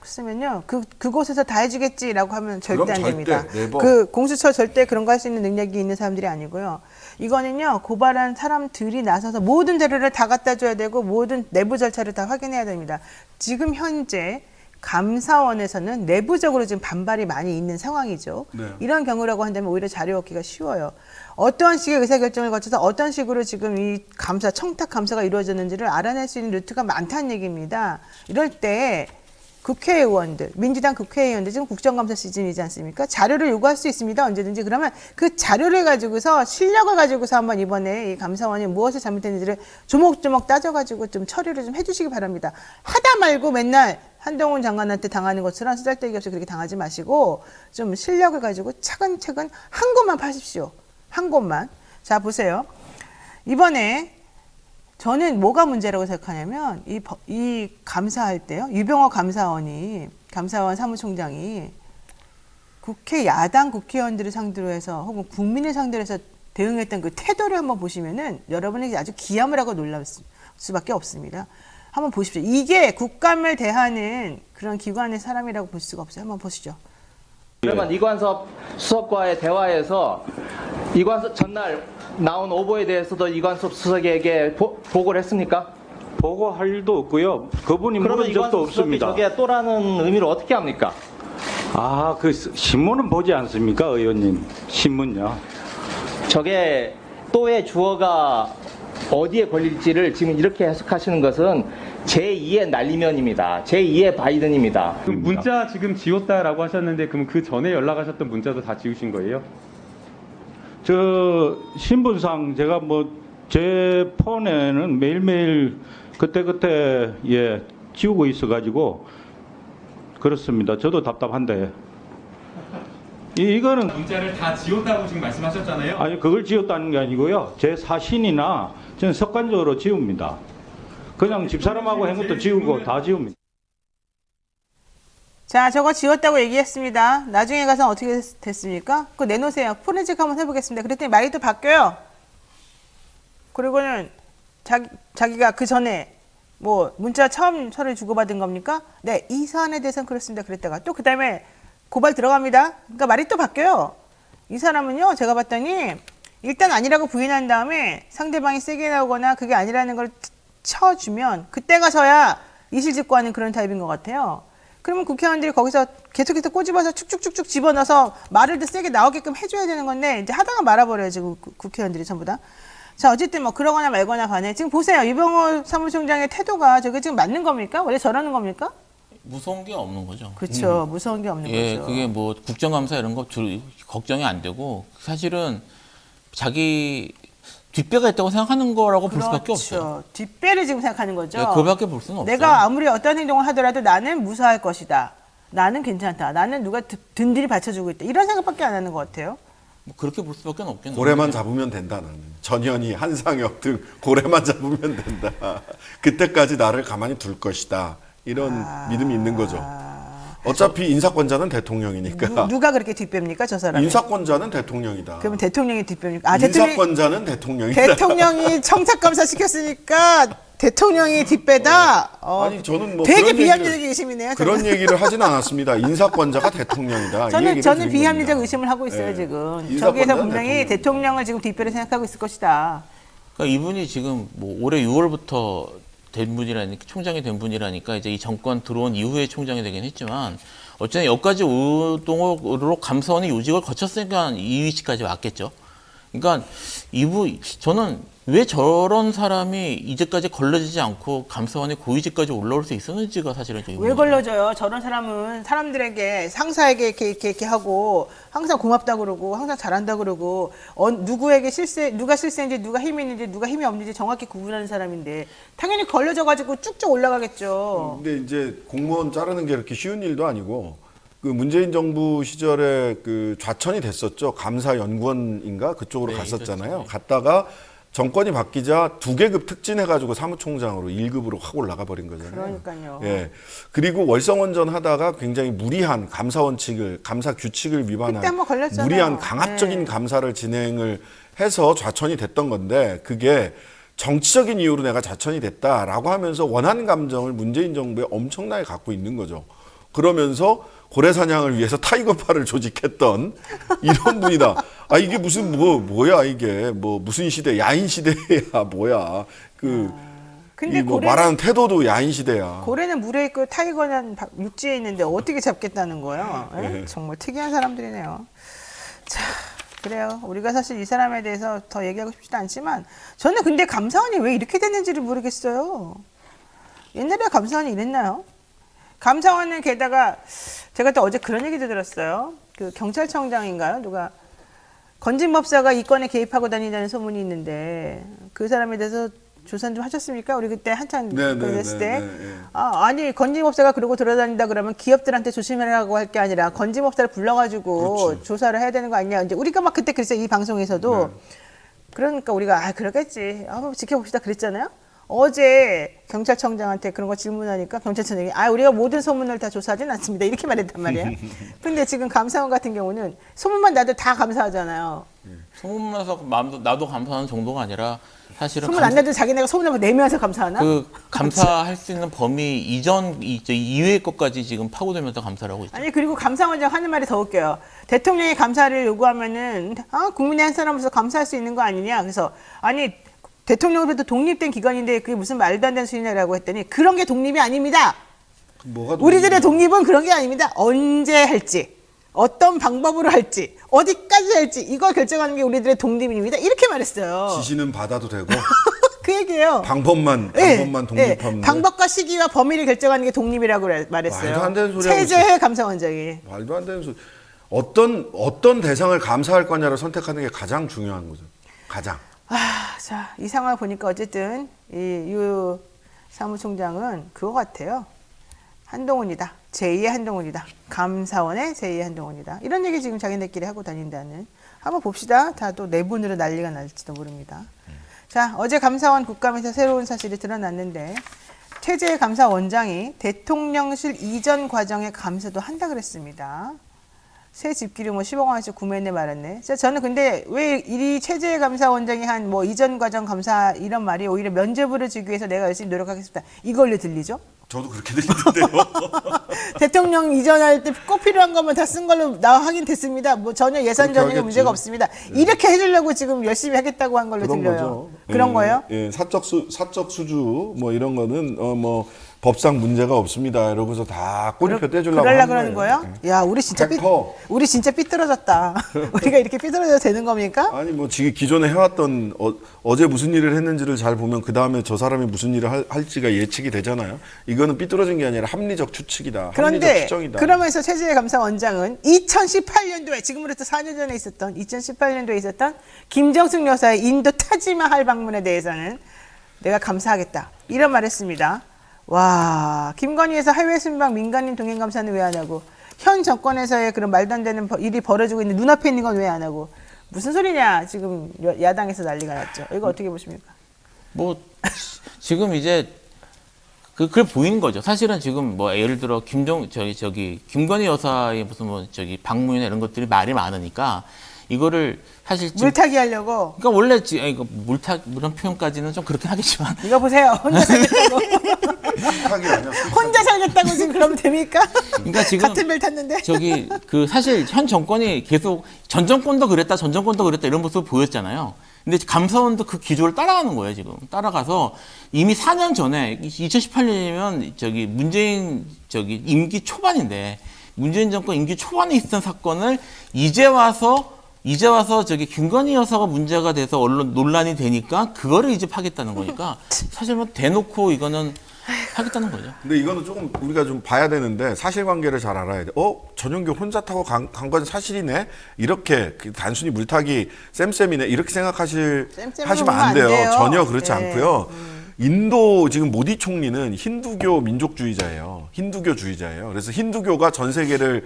했으면요. 그곳에서 다 해주겠지라고 하면 절대 안 됩니다. 네버. 그 공수처 절대 그런 거 할 수 있는 능력이 있는 사람들이 아니고요. 이거는요. 고발한 사람들이 나서서 모든 자료를 다 갖다 줘야 되고 모든 내부 절차를 다 확인해야 됩니다. 지금 현재 감사원에서는 내부적으로 지금 반발이 많이 있는 상황이죠. 네. 이런 경우라고 한다면 오히려 자료 얻기가 쉬워요. 어떠한 식의 의사결정을 거쳐서 어떤 식으로 지금 이 청탁 감사가 이루어졌는지를 알아낼 수 있는 루트가 많다는 얘기입니다. 이럴 때 국회의원들, 민주당 국회의원들 지금 국정감사 시즌이지 않습니까? 자료를 요구할 수 있습니다. 언제든지. 그러면 그 자료를 가지고서 실력을 가지고서 한번 이번에 이 감사원이 무엇이 잘못됐는지를 조목조목 따져가지고 좀 처리를 좀 해주시기 바랍니다. 하다 말고 맨날 한동훈 장관한테 당하는 것처럼 쓰잘데기 없이 그렇게 당하지 마시고 좀 실력을 가지고 차근차근 한 곳만 파십시오. 한 곳만. 자, 보세요. 이번에 저는 뭐가 문제라고 생각하냐면 이 감사할 때요. 유병호 감사원 사무총장이 야당 국회의원들을 상대로 해서 혹은 국민을 상대로 해서 대응했던 그 태도를 한번 보시면은 여러분이 아주 기함을 하고 놀랄 수밖에 없습니다. 한번 보십시오. 이게 국감을 대하는 그런 기관의 사람이라고 볼 수가 없어요. 한번 보시죠. 그러면 이관섭 수석과의 대화에서 이관섭 전날 나온 오보에 대해서도 이관섭 수석에게 보고를 했습니까? 보고할 일도 없고요. 그분이 그러면 물은 적도 이관섭 수석이 없습니다. 저게 또라는 의미로 어떻게 합니까? 아, 그 신문은 보지 않습니까, 의원님? 신문요. 저게 또의 주어가 어디에 걸릴지를 지금 이렇게 해석하시는 것은 제2의 날리면입니다. 제2의 바이든입니다. 그 문자 지금 지웠다라고 하셨는데 그럼 그 전에 연락하셨던 문자도 다 지우신 거예요? 저 신분상 제가 제 폰에는 매일매일 그때그때 지우고 있어가지고 그렇습니다. 저도 답답한데. 이거는 문자를 다 지웠다고 지금 말씀하셨잖아요. 아니 그걸 지웠다는 게 아니고요. 제 사신이나 저는 습관적으로 지웁니다. 그냥 집사람하고 한 것도 지우고 다 지웁니다. 자, 저거 지웠다고 얘기했습니다. 나중에 가서 어떻게 됐습니까? 그거 내놓으세요. 포렌식 한번 해보겠습니다. 그랬더니 말이 또 바뀌어요. 그리고는 자기가 그 전에 뭐 문자 처음 서류 주고받은 겁니까? 네, 이 사안에 대해서는 그렇습니다. 그랬다가 또 그다음에 고발 들어갑니다. 그러니까 말이 또 바뀌어요. 이 사람은요, 제가 봤더니 일단 아니라고 부인한 다음에 상대방이 세게 나오거나 그게 아니라는 걸 쳐주면 그때 가서야 이실직고하는 그런 타입인 것 같아요. 그러면 국회의원들이 거기서 계속해서 꼬집어서 축축축축 집어넣어서 말을 더 세게 나오게끔 해줘야 되는 건데 이제 하다가 말아버려요. 지금 국회의원들이 전부 다. 자, 어쨌든 뭐 그러거나 말거나 간에 지금 보세요. 유병호 사무총장의 태도가 저게 지금 맞는 겁니까? 원래 저러는 겁니까? 무서운 게 없는 거죠. 그렇죠. 무서운 게 없는 예, 거죠. 그게 뭐 국정감사 이런 거 걱정이 안 되고 사실은 자기 뒷배가 있다고 생각하는 거라고 볼 수밖에 없어요. 그렇죠. 뒷배를 지금 생각하는 거죠. 예, 그거밖에 볼 수는 없어요. 내가 아무리 어떤 행동을 하더라도 나는 무사할 것이다. 나는 괜찮다. 나는 누가 든든히 받쳐주고 있다. 이런 생각밖에 안 하는 것 같아요. 뭐 그렇게 볼 수밖에 없겠네요. 고래만 잡으면 된다 나는. 전현희, 한상혁 등 고래만 잡으면 된다. 그때까지 나를 가만히 둘 것이다. 이런 믿음이 있는 거죠. 어차피 인사권자는 대통령이니까. 누가 그렇게 뒷배입니까, 저 사람이? 인사권자는 대통령이다. 그러면 대통령이 뒷배입니까? 아, 대통령이, 인사권자는 대통령이다. 대통령이 청탁감사 시켰으니까 대통령이 뒷배다. 아니 저는 뭐 되게 그런 비합리적 얘기를- 의심이네요. 그런 얘기를 하진 않았습니다. 인사권자가 대통령이다. 이 얘기를 저는 드린 비합리적 겁니다. 의심을 하고 있어요, 예. 지금. 인사권자는 저기에서 분명히 대통령. 대통령을 지금 뒷배로 생각하고 있을 것이다. 그러니까 이분이 지금 뭐 올해 6월부터 된 분이라니까 총장이 된 분이라니까 이제 이 정권 들어온 이후에 총장이 되긴 했지만 어쨌든 여기까지 우동으로 감사원의 요직을 거쳤으니까 이 위치까지 왔겠죠. 그러니까 저는 왜 저런 사람이 이제까지 걸러지지 않고 감사원의 고위직까지 올라올 수 있었는지가 사실은 좀 왜 걸러져요? 저런 사람은 사람들에게 상사에게 이렇게 하고 항상 고맙다 그러고 항상 잘한다 그러고 누구에게 누가 실세인지 누가 힘이 있는지 누가 힘이 없는지 정확히 구분하는 사람인데 당연히 걸러져 가지고 쭉쭉 올라가겠죠. 근데 이제 공무원 자르는 게 이렇게 쉬운 일도 아니고 그 문재인 정부 시절에 그 좌천이 됐었죠. 감사연구원인가 그쪽으로 네, 갔었잖아요. 그렇죠. 갔다가 정권이 바뀌자 2계급 특진해가지고 사무총장으로 1급으로 확 올라가 버린 거잖아요. 그러니까요. 예. 그리고 월성원전 하다가 굉장히 무리한 감사 원칙을, 감사 규칙을 위반한 그때 한번 걸렸잖아요. 무리한 강압적인 네. 감사를 진행을 해서 좌천이 됐던 건데 그게 정치적인 이유로 내가 좌천이 됐다라고 하면서 원한 감정을 문재인 정부에 엄청나게 갖고 있는 거죠. 그러면서 고래 사냥을 위해서 타이거파를 조직했던 이런 분이다. 아 이게 무슨 뭐야 이게 뭐 무슨 시대 야인 시대야 뭐야 근데 이 뭐 고래는- 말하는 태도도 야인 시대야. 고래는 물에 있고 타이거는 육지에 있는데 어떻게 잡겠다는 거예요? 예? 네. 정말 특이한 사람들이네요. 자, 그래요. 우리가 사실 이 사람에 대해서 더 얘기하고 싶지도 않지만 저는 근데 감사원이 왜 이렇게 됐는지를 모르겠어요. 옛날에 감사원이 이랬나요? 감사원은 게다가 제가 또 어제 그런 얘기도 들었어요. 그 경찰청장인가요? 누가 건진법사가 이 건에 개입하고 다닌다는 소문이 있는데 그 사람에 대해서 조사 좀 하셨습니까? 우리 그때 한참 그랬을 때 아니 건진법사가 그러고 돌아다닌다 그러면 기업들한테 조심하라고 할 게 아니라 건진법사를 불러가지고 그렇지. 조사를 해야 되는 거 아니냐. 이제 우리가 막 그때 그랬어요. 이 방송에서도. 그러니까 우리가 그러겠지. 한번 지켜봅시다 그랬잖아요. 어제 경찰청장한테 그런 거 질문하니까 경찰청장이 우리가 모든 소문을 다 조사하진 않습니다. 이렇게 말했단 말이에요. 근데 지금 감사원 같은 경우는 소문만 나도 다 감사하잖아요. 소문 나서 나도 감사하는 정도가 아니라 사실은 소문 안 나도 자기네가 소문을 내면서 감사하나? 그 감사할 수 있는 범위 이외의 것까지 지금 파고들면서 감사를 하고 있죠. 아니 그리고 감사원장 하는 말이 더 웃겨요. 대통령이 감사를 요구하면은 국민의 한 사람으로서 감사할 수 있는 거 아니냐. 그래서 아니 대통령으로부터 독립된 기관인데 그게 무슨 말도 안 되는 소리냐라고 했더니 그런 게 독립이 아닙니다. 뭐가 우리들의 독립은 그런 게 아닙니다. 언제 할지, 어떤 방법으로 할지, 어디까지 할지 이걸 결정하는 게 우리들의 독립입니다. 이렇게 말했어요. 지시는 받아도 되고 그 얘기예요. 방법만 예, 독립하면 돼. 방법과 시기와 범위를 결정하는 게 독립이라고 말했어요. 말도 안 되는 소리 하고 최재해 감사원장이. 말도 안 되는 소리. 어떤 대상을 감사할 거냐를 선택하는 게 가장 중요한 거죠. 가장. 자, 이 상황을 보니까 어쨌든 이 유 사무총장은 그거 같아요. 한동훈이다. 제2의 한동훈이다. 감사원의 제2의 한동훈이다. 이런 얘기 지금 자기네끼리 하고 다닌다는. 한번 봅시다. 다 또 내분으로 난리가 날지도 모릅니다. 자, 어제 감사원 국감에서 새로운 사실이 드러났는데 최재해 감사원장이 대통령실 이전 과정의 감사도 한다 그랬습니다. 새 집기를 뭐 10억 원씩 구매했네 말았네. 저는 근데 왜 이 체제감사원장이 한 뭐 이전 과정 감사 이런 말이 오히려 면죄부를 주기 위해서 내가 열심히 노력하겠습니다. 이걸로 들리죠? 저도 그렇게 들리는데요. 대통령 이전할 때 꼭 필요한 것만 다 쓴 걸로 나 확인됐습니다. 뭐 전혀 예산 그렇게 전혀 문제가 하겠지. 없습니다. 이렇게 해주려고 지금 열심히 하겠다고 한 걸로 그런 들려요. 거죠. 그런 예, 거예요? 예, 사적 수주 뭐 이런 거는 뭐 법상 문제가 없습니다. 이러고서 다 꼬리표 떼주려고 그러려 하는 그러는 거예요? 야, 우리 진짜 100%. 삐뚤어졌다. 우리가 이렇게 삐뚤어져도 되는 겁니까? 아니 뭐 지금 기존에 해왔던 어제 무슨 일을 했는지를 잘 보면 그 다음에 저 사람이 무슨 일을 할지가 예측이 되잖아요. 이거는 삐뚤어진 게 아니라 합리적 추측이다. 합리적 그런데 추정이다. 그러면서 체제감사원장은 2018년도에 지금으로부터 4년 전에 있었던 2018년도에 있었던 김정숙 여사의 인도 타지마할 방문에 대해서는 내가 감사하겠다 이런 말했습니다. 와, 김건희에서 해외 순방 민간인 동행 감사는 왜 안 하고 현 정권에서의 그런 말도 안 되는 일이 벌어지고 있는 눈앞에 있는 건 왜 안 하고 무슨 소리냐 지금 야당에서 난리가 났죠. 이거 어떻게 보십니까? 뭐 지금 이제 그걸 보이는 거죠. 사실은 지금 뭐 예를 들어 김건희 여사의 무슨 뭐 방문이나 이런 것들이 말이 많으니까 이거를 사실 지금 물타기 하려고. 그러니까 원래 이거 이런 표현까지는 좀 그렇긴 하겠지만 이거 보세요. 혼자 살겠다고. 착하게 아니야. 혼자 살겠다고 지금 그러면 됩니까? 그러니까 지금 같은 벨 탔는데. 사실 현 정권이 계속 전 정권도 그랬다 이런 모습을 보였잖아요. 근데 감사원도 그 기조를 따라가는 거예요, 지금. 따라가서 이미 4년 전에 2018년이면 문재인 임기 초반인데 문재인 정권 임기 초반에 있었던 사건을 이제 와서 김건희 여사가 문제가 돼서 언론 논란이 되니까 그거를 이제 하겠다는 거니까 사실 뭐 대놓고 이거는 하겠다는 거죠. 근데 이거는 조금 우리가 좀 봐야 되는데 사실관계를 잘 알아야 돼. 전용기 혼자 타고 간 건 사실이네. 이렇게 단순히 물타기 쌤쌤이네 이렇게 하시면 안 돼요. 전혀 그렇지 네. 않고요. 인도 지금 모디 총리는 힌두교 민족주의자예요. 힌두교주의자예요. 그래서 힌두교가 전 세계를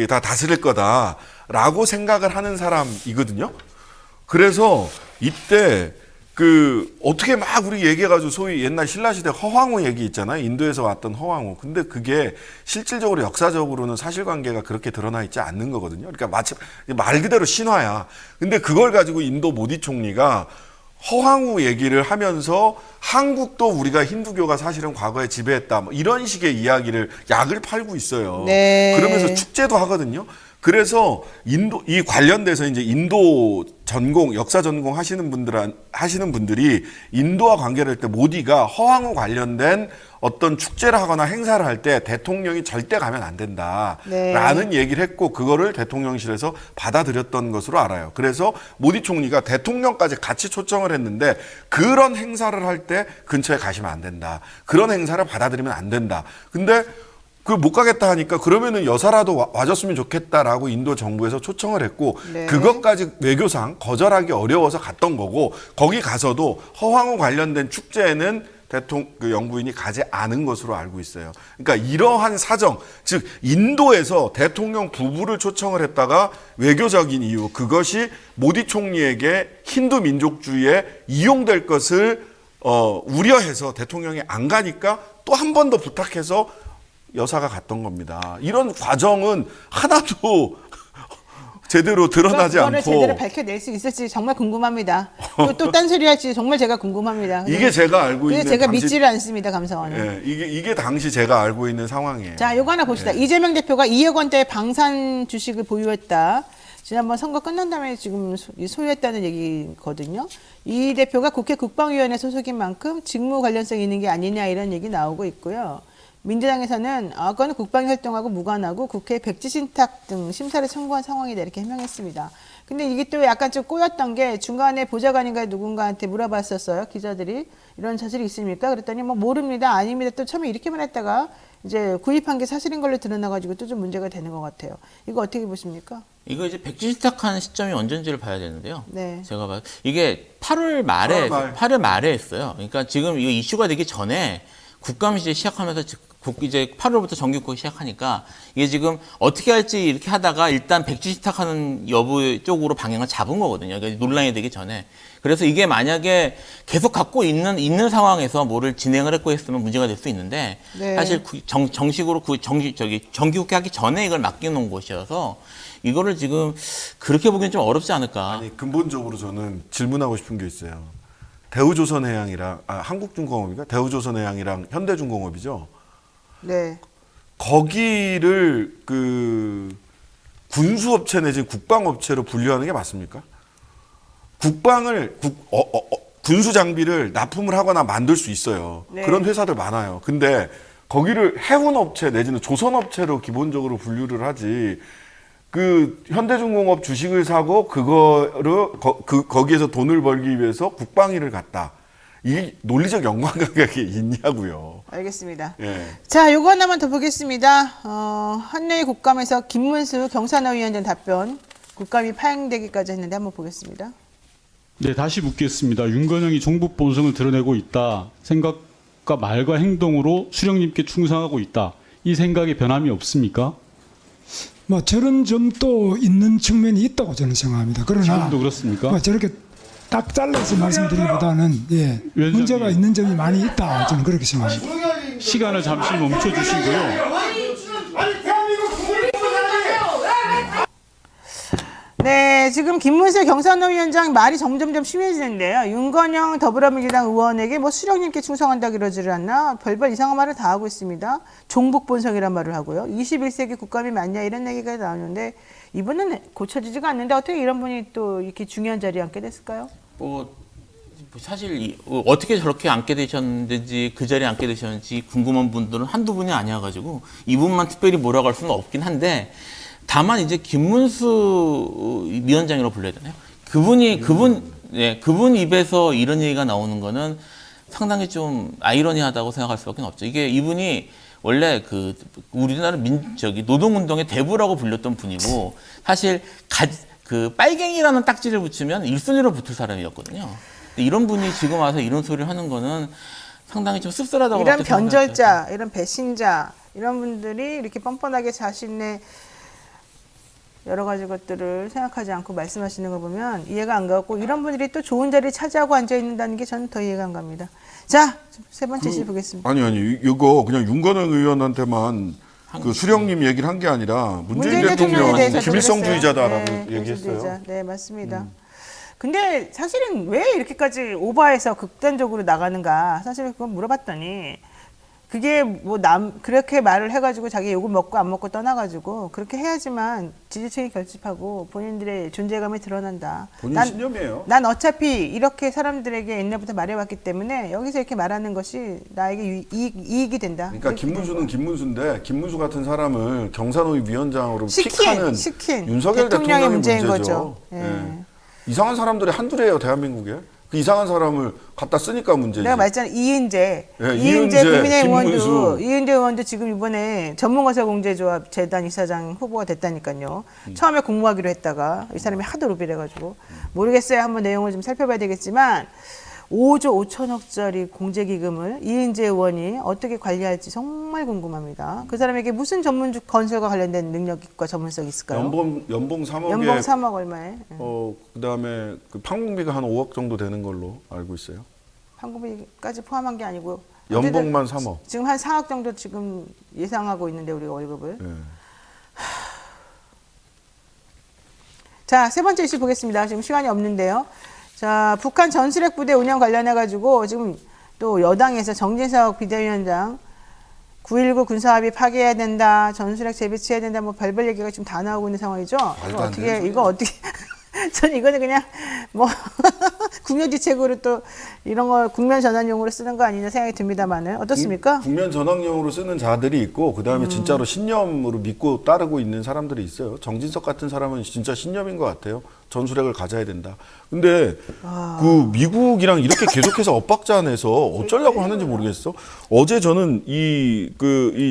다 다스릴 거다라고 생각을 하는 사람이거든요. 그래서 이때 어떻게 막 우리 얘기해가지고 소위 옛날 신라시대 허황후 얘기 있잖아요. 인도에서 왔던 허황후. 근데 그게 실질적으로 역사적으로는 사실관계가 그렇게 드러나 있지 않는 거거든요. 그러니까 마치 말 그대로 신화야. 근데 그걸 가지고 인도 모디 총리가 허황후 얘기를 하면서 한국도 우리가 힌두교가 사실은 과거에 지배했다. 뭐 이런 식의 이야기를 약을 팔고 있어요. 네. 그러면서 축제도 하거든요. 그래서 이 관련돼서 이제 인도 전공, 역사 전공 하시는 분들이 인도와 관계를 할 때 모디가 허황후 관련된 어떤 축제를 하거나 행사를 할 때 대통령이 절대 가면 안 된다라는 얘기를 했고 그거를 대통령실에서 받아들였던 것으로 알아요. 그래서 모디 총리가 대통령까지 같이 초청을 했는데 그런 행사를 할 때 근처에 가시면 안 된다. 그런 행사를 받아들이면 안 된다. 근데 못 가겠다 하니까 그러면은 여사라도 와줬으면 좋겠다라고 인도 정부에서 초청을 했고 그것까지 외교상 거절하기 어려워서 갔던 거고 거기 가서도 허황후 관련된 축제에는 영부인이 가지 않은 것으로 알고 있어요. 그러니까 이러한 사정, 즉 인도에서 대통령 부부를 초청을 했다가 외교적인 이유, 그것이 모디 총리에게 힌두 민족주의에 이용될 것을 우려해서 대통령이 안 가니까 또 한 번 더 부탁해서 여사가 갔던 겁니다. 이런 과정은 하나도 제대로 드러나지 않고 제대로 밝혀낼 수 있을지 정말 궁금합니다. 또 딴소리 할지 정말 제가 궁금합니다. 이게 제가 알고 있는 제가 믿지를 않습니다. 감사원은. 예, 이게 당시 제가 알고 있는 상황이에요. 자, 요거 하나 봅시다. 이재명 대표가 2억 원대의 방산 주식을 보유했다. 지난번 선거 끝난 다음에 지금 소유했다는 얘기거든요. 이 대표가 국회 국방위원회 소속인 만큼 직무 관련성이 있는 게 아니냐 이런 얘기 나오고 있고요. 민주당에서는 그건 국방위 활동하고 무관하고 국회 백지 신탁 등 심사를 청구한 상황이다 이렇게 해명했습니다. 근데 이게 또 약간 좀 꼬였던 게 중간에 보좌관인가 누군가한테 물어봤었어요. 기자들이 이런 사실이 있습니까? 그랬더니 뭐 모릅니다. 아닙니다. 또 처음에 이렇게만 했다가 이제 구입한 게 사실인 걸로 드러나가지고 또 좀 문제가 되는 것 같아요. 이거 어떻게 보십니까? 이거 이제 백지 시작하는 시점이 언제인지를 봐야 되는데요. 네. 제가 봐요. 이게 8월 말에 했어요. 그러니까 지금 이거 이슈가 되기 전에 국감이 이제 시작하면서 이제 8월부터 정기 국회 시작하니까 이게 지금 어떻게 할지 이렇게 하다가 일단 백지 신탁하는 여부 쪽으로 방향을 잡은 거거든요. 그러니까 논란이 되기 전에. 그래서 이게 만약에 계속 갖고 있는 상황에서 뭐를 진행을 했고 했으면 문제가 될 수 있는데 네. 사실 정식으로 정기국회 하기 전에 이걸 맡겨놓은 곳이어서 이거를 지금 그렇게 보기엔 좀 어렵지 않을까. 아니 근본적으로 저는 질문하고 싶은 게 있어요. 대우조선해양이랑 한국중공업인가? 대우조선해양이랑 현대중공업이죠. 네. 거기를 그 군수업체 내지 국방업체로 분류하는 게 맞습니까? 군수 장비를 납품을 하거나 만들 수 있어요. 네. 그런 회사들 많아요. 근데 거기를 해운업체 내지는 조선업체로 기본적으로 분류를 하지. 그 현대중공업 주식을 사고 그거를 거기에서 돈을 벌기 위해서 국방위를 갔다. 이 논리적 연관관계가 있냐고요. 알겠습니다. 예. 자, 요거 하나만 더 보겠습니다. 한여일 국감에서 김문수 경산호 위원장 답변, 국감이 파행되기까지 했는데 한번 보겠습니다. 네, 다시 묻겠습니다. 윤건영이 종북 본성을 드러내고 있다. 생각과 말과 행동으로 수령님께 충성하고 있다. 이 생각에 변함이 없습니까? 뭐 저런 점도 있는 측면이 있다고 저는 생각합니다. 그러나 지금도 그렇습니까? 뭐 저렇게 딱 잘라서 말씀드리기보다는 예, 위원장님. 문제가 있는 점이 많이 있다. 저는 그렇게 생각합니다. 시간을 잠시 멈춰 주시고요. 네, 지금 김문수 경산호 위원장 말이 점점점 심해지는데요. 윤건영 더불어민주당 의원에게 뭐 수령님께 충성한다 그러지를 않나 별별 이상한 말을 다 하고 있습니다. 종북본성이란 말을 하고요. 21세기 국감이 맞냐 이런 얘기가 나오는데 이분은 고쳐지지가 않는데 어떻게 이런 분이 또 이렇게 중요한 자리에 앉게 됐을까요? 사실 어떻게 저렇게 앉게 되셨는지 그 자리에 앉게 되셨는지 궁금한 분들은 한두 분이 아니어가지고 이분만 특별히 뭐라고 할 수는 없긴 한데 다만 이제 김문수 위원장이라고 불러야 되나요? 그분 입에서 이런 얘기가 나오는 거는 상당히 좀 아이러니하다고 생각할 수밖에 없죠. 이게 이분이 원래 그 우리나라 노동운동의 대부라고 불렸던 분이고 사실 그 빨갱이라는 딱지를 붙이면 1순위로 붙을 사람이었거든요. 근데 이런 분이 지금 와서 이런 소리를 하는 거는 상당히 좀 씁쓸하다고 이런 생각해요. 변절자, 이런 배신자 이런 분들이 이렇게 뻔뻔하게 자신의 여러 가지 것들을 생각하지 않고 말씀하시는 거 보면 이해가 안 가고 이런 분들이 또 좋은 자리를 차지하고 앉아 있는다는 게 저는 더 이해가 안 갑니다. 자, 세 번째 시 보겠습니다. 아니 이거 그냥 윤건영 의원한테만 그 수령님 얘기를 한 게 아니라 문재인 대통령 대해서 김일성주의자다라고 네, 얘기했어요. 김일성주의자. 네, 맞습니다. 근데 사실은 왜 이렇게까지 오버해서 극단적으로 나가는가 사실 그건 물어봤더니 그게 뭐 그렇게 말을 해가지고 자기 욕을 먹고 안 먹고 떠나가지고 그렇게 해야지만 지지층이 결집하고 본인들의 존재감이 드러난다. 본인 신념이에요. 난 어차피 이렇게 사람들에게 옛날부터 말해왔기 때문에 여기서 이렇게 말하는 것이 나에게 이익이 된다. 그러니까 김문수는 김문수인데 김문수 같은 사람을 경산호위 위원장으로 시킨 픽하는 윤석열 대통령의 문제죠. 거죠. 예. 예. 이상한 사람들이 한둘이에요 대한민국에. 그 이상한 사람을 갖다 쓰니까 문제지. 내가 말했잖아 이인재, 예, 이인재 국민의힘 김문수. 의원도 이인재 의원도 지금 이번에 전문가사공제조합 재단 이사장 후보가 됐다니까요. 처음에 공모하기로 했다가 이 사람이 하도 로비를 해가지고 모르겠어요. 한번 내용을 좀 살펴봐야 되겠지만 5조 5천억짜리 공제기금을 이인재 의원이 어떻게 관리할지 정말 궁금합니다. 그 사람에게 무슨 전문 건설과 관련된 능력과 전문성이 있을까요? 연봉 3억에 연봉 3억 얼마에? 그다음에 그 판공비가 한 5억 정도 되는 걸로 알고 있어요. 판공비까지 포함한 게 아니고 연봉만 3억. 지금 한 4억 정도 지금 예상하고 있는데 우리가 월급을. 예. 자, 세 번째 이슈 보겠습니다. 지금 시간이 없는데요. 자, 북한 전술핵 부대 운영 관련해가지고 지금 또 여당에서 정진석 비대위원장 9.19 군사합의 파기해야 된다, 전술핵 재배치해야 된다, 뭐 별별 얘기가 지금 다 나오고 있는 상황이죠. 이거 어떻게 저는 이거는 그냥 뭐 국면지책으로 또 이런 거 국면 전환용으로 쓰는 거 아니냐 생각이 듭니다만은 어떻습니까? 국면 전환용으로 쓰는 자들이 있고 그다음에 진짜로 신념으로 믿고 따르고 있는 사람들이 있어요. 정진석 같은 사람은 진짜 신념인 것 같아요. 전술핵을 가져야 된다. 근데 그 미국이랑 이렇게 계속해서 엇박자내서 어쩌려고 하는지 모르겠어. 어제 저는 이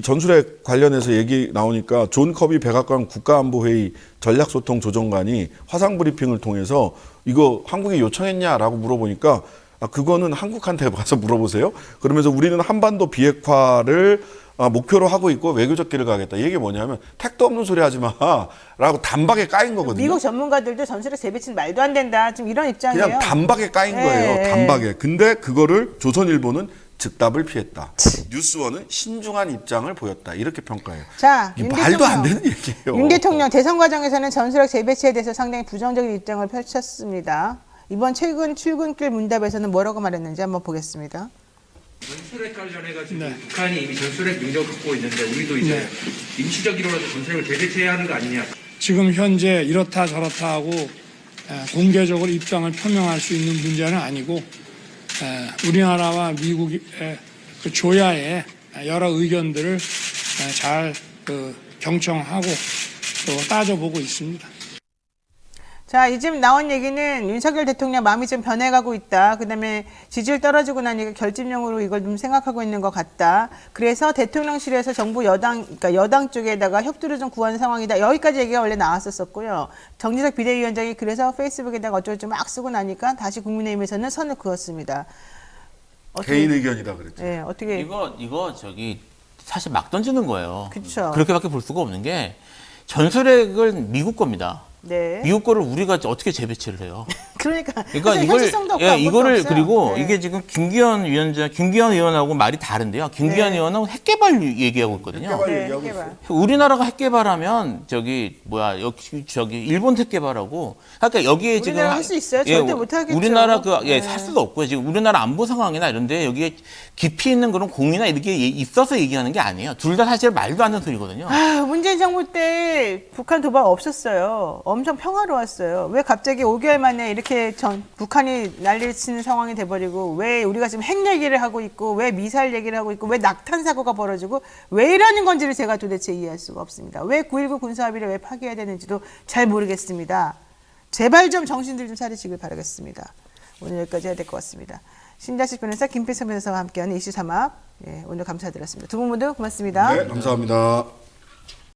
전술핵 관련해서 얘기 나오니까 존 커비 백악관 국가안보회의 전략소통조정관이 화상 브리핑을 통해서 이거 한국이 요청했냐라고 물어보니까 그거는 한국한테 가서 물어보세요. 그러면서 우리는 한반도 비핵화를 목표로 하고 있고 외교적 길을 가겠다. 이게 뭐냐면 택도 없는 소리 하지 마라고 단박에 까인 거거든요. 미국 전문가들도 전술핵 재배치는 말도 안 된다. 지금 이런 입장이에요. 그냥 단박에 까인 네. 거예요. 단박에. 근데 그거를 조선일보는 즉답을 피했다. 뉴스원은 신중한 입장을 보였다. 이렇게 평가해요. 자, 이게 말도 안 되는 얘기예요. 윤 대통령 대선 과정에서는 전술핵 재배치에 대해서 상당히 부정적인 입장을 펼쳤습니다. 이번 최근 출근길 문답에서는 뭐라고 말했는지 한번 보겠습니다. 전술핵 관련해가지고 북한이 이미 전술핵 능력을 갖고 있는데 우리도 이제 임시적으로라도 전술핵을 재배치해야 하는 거 아니냐. 지금 현재 이렇다 저렇다 하고 공개적으로 입장을 표명할 수 있는 문제는 아니고 우리나라와 미국의 그 조야의 여러 의견들을 잘 경청하고 또 따져보고 있습니다. 자, 이쯤 나온 얘기는 윤석열 대통령 마음이 좀 변해가고 있다. 그다음에 지지율 떨어지고 나니까 결집용으로 이걸 좀 생각하고 있는 것 같다. 그래서 대통령실에서 정부 그러니까 여당 쪽에다가 협조를 좀 구하는 상황이다. 여기까지 얘기가 원래 나왔었고요. 정진석 비대위원장이 그래서 페이스북에다가 어쩌고저쩌고 막 쓰고 나니까 다시 국민의힘에서는 선을 그었습니다. 개인 의견이다 그랬죠. 네, 어떻게 이거 저기 사실 막 던지는 거예요. 그쵸. 그렇게밖에 볼 수가 없는 게 전술핵을 미국 겁니다. 네. 미국 거를 우리가 어떻게 재배치를 해요? 그러니까 이걸 현실성도 없고 아무것도 이거를 없어요. 그리고 네. 이게 지금 김기현 의원하고 말이 다른데요. 김기현 네. 의원은 핵개발 얘기하고 있거든요. 핵개발 네, 얘기하고 해봐. 우리나라가 핵개발하면 일본 핵개발하고 그러니까 여기에 지금 우리나라 할 수 있어요? 절대 못 하겠죠. 우리나라 네. 살 수도 없고요. 지금 우리나라 안보 상황이나 이런데 여기에 깊이 있는 그런 공이나 이렇게 있어서 얘기하는 게 아니에요. 둘 다 사실 말도 안 되는 소리거든요. 문재인 정부 때 북한 도발 없었어요. 엄청 평화로웠어요. 왜 갑자기 5개월 만에 이렇게 북한이 난리를 치는 상황이 돼버리고 왜 우리가 지금 핵 얘기를 하고 있고 왜 미사일 얘기를 하고 있고 왜 낙탄 사고가 벌어지고 왜 이러는 건지를 제가 도대체 이해할 수가 없습니다. 왜 9.19 군사합의를 왜 파기해야 되는지도 잘 모르겠습니다. 제발 좀 정신들 좀 차리시길 바라겠습니다. 오늘 여기까지 해야 될 것 같습니다. 신자식 변호사 김필성 변호사와 함께하는 이슈 삼합 오늘 감사드렸습니다. 두 분 모두 고맙습니다. 네, 감사합니다.